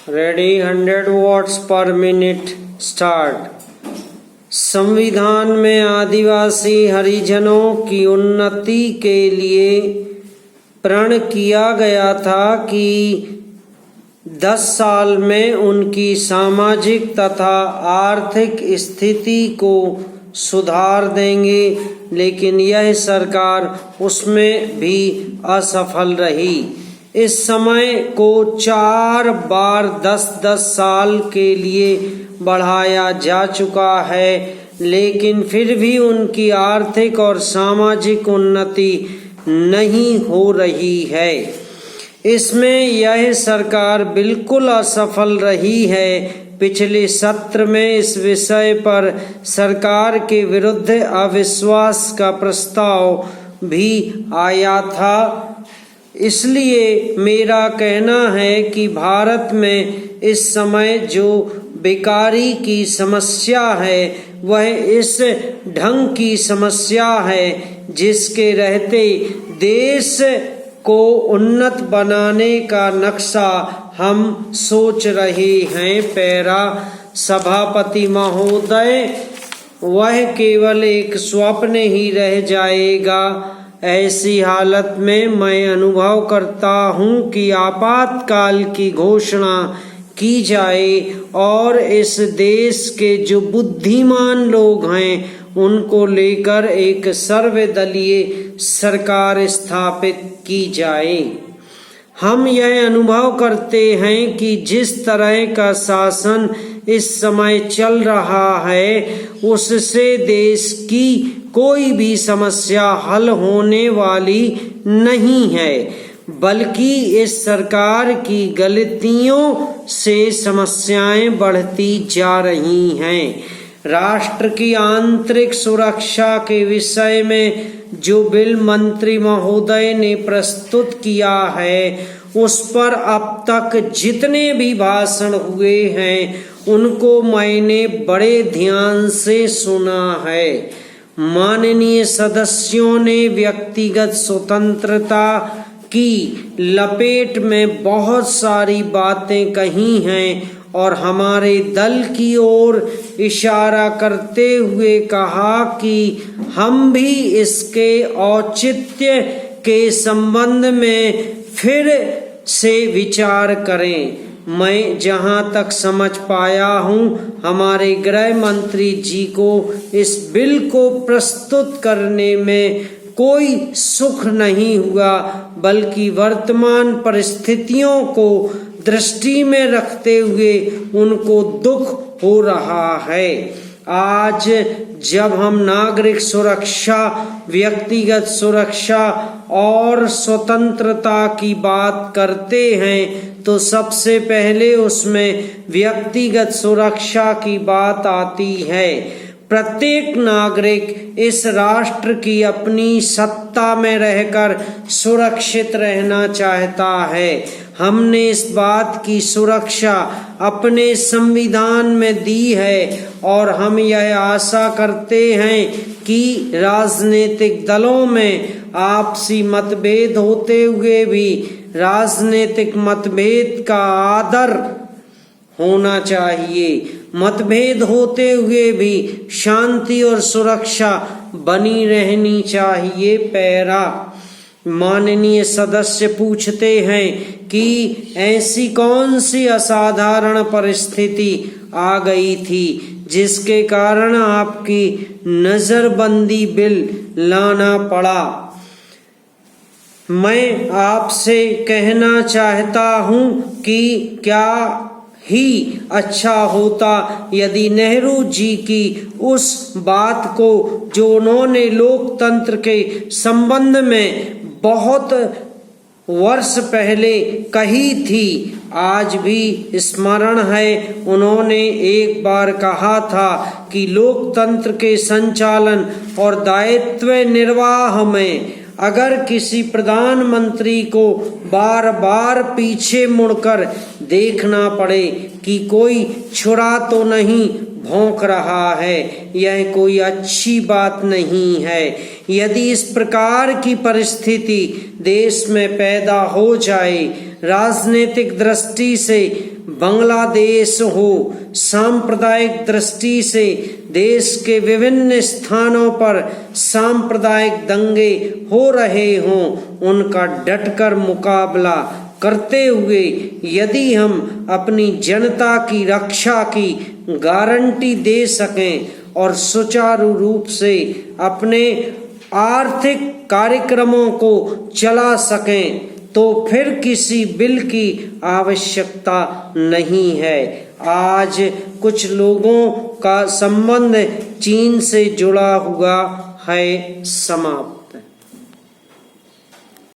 Ready 100 words per minute start. संविधान में आदिवासी हरिजनों की उन्नति के लिए प्रण किया गया था कि 10 साल में उनकी सामाजिक तथा आर्थिक स्थिति को सुधार देंगे, लेकिन यह सरकार उसमें भी असफल रही। इस समय को 4 बार 10-10 साल के लिए बढ़ाया जा चुका है, लेकिन फिर भी उनकी आर्थिक और सामाजिक उन्नति नहीं हो रही है। इसमें यह सरकार बिल्कुल असफल रही है। पिछले सत्र में इस विषय पर सरकार के विरुद्ध अविश्वास का प्रस्ताव भी आया था। इसलिए मेरा कहना है कि भारत में इस समय जो बेकारी की समस्या है वह इस ढंग की समस्या है जिसके रहते देश को उन्नत बनाने का नक्शा हम सोच रहे हैं। पैरा सभापति महोदय, वह केवल एक स्वप्न ही रह जाएगा। ऐसी हालत में मैं अनुभव करता हूँ कि आपातकाल की घोषणा की जाए और इस देश के जो बुद्धिमान लोग हैं उनको लेकर एक सर्वदलीय सरकार स्थापित की जाए। हम यह अनुभव करते हैं कि जिस तरह का शासन इस समय चल रहा है उससे देश की कोई भी समस्या हल होने वाली नहीं है, बल्कि इस सरकार की गलतियों से समस्याएं बढ़ती जा रही हैं। राष्ट्र की आंतरिक सुरक्षा के विषय में जो बिल मंत्री महोदय ने प्रस्तुत किया है उस पर अब तक जितने भी भाषण हुए हैं उनको मैंने बड़े ध्यान से सुना है। माननीय सदस्यों ने व्यक्तिगत स्वतंत्रता की लपेट में बहुत सारी बातें कही हैं और हमारे दल की ओर इशारा करते हुए कहा कि हम भी इसके औचित्य के संबंध में फिर से विचार करें। मैं जहां तक समझ पाया हूं, हमारे गृह मंत्री जी को इस बिल को प्रस्तुत करने में कोई सुख नहीं हुआ, बल्कि वर्तमान परिस्थितियों को दृष्टि में रखते हुए उनको दुख हो रहा है। आज जब हम नागरिक सुरक्षा, व्यक्तिगत सुरक्षा और स्वतंत्रता की बात करते हैं तो सबसे पहले उसमें व्यक्तिगत सुरक्षा की बात आती है। प्रत्येक नागरिक इस राष्ट्र की अपनी सत्ता में रहकर सुरक्षित रहना चाहता है। हमने इस बात की सुरक्षा अपने संविधान में दी है और हम यह आशा करते हैं कि राजनीतिक दलों में आपसी मतभेद होते हुए भी राजनीतिक मतभेद का आदर होना चाहिए। मतभेद होते हुए भी शांति और सुरक्षा बनी रहनी चाहिए। पैरा माननीय सदस्य पूछते हैं कि ऐसी कौन सी असाधारण परिस्थिति आ गई थी जिसके कारण आपकी नजरबंदी बिल लाना पड़ा। मैं आपसे कहना चाहता हूं कि क्या ही अच्छा होता यदि नेहरू जी की उस बात को जो उन्होंने लोकतंत्र के संबंध में बहुत वर्ष पहले कही थी आज भी स्मरण है। उन्होंने एक बार कहा था कि लोकतंत्र के संचालन और दायित्व निर्वाह में अगर किसी प्रधानमंत्री को बार बार पीछे मुड़कर देखना पड़े कि कोई छुरा तो नहीं भौंक रहा है, यह कोई अच्छी बात नहीं है। यदि इस प्रकार की परिस्थिति देश में पैदा हो जाए राजनीतिक दृष्टि से बांग्लादेश हो, सांप्रदायिक दृष्टि से देश के विभिन्न स्थानों पर सांप्रदायिक दंगे हो रहे हों, उनका डटकर मुकाबला करते हुए यदि हम अपनी जनता की रक्षा की गारंटी दे सकें और सुचारू रूप से अपने आर्थिक कार्यक्रमों को चला सकें, तो फिर किसी बिल की आवश्यकता नहीं है। आज कुछ लोगों का संबंध चीन से जुड़ा हुआ है। समाप्त।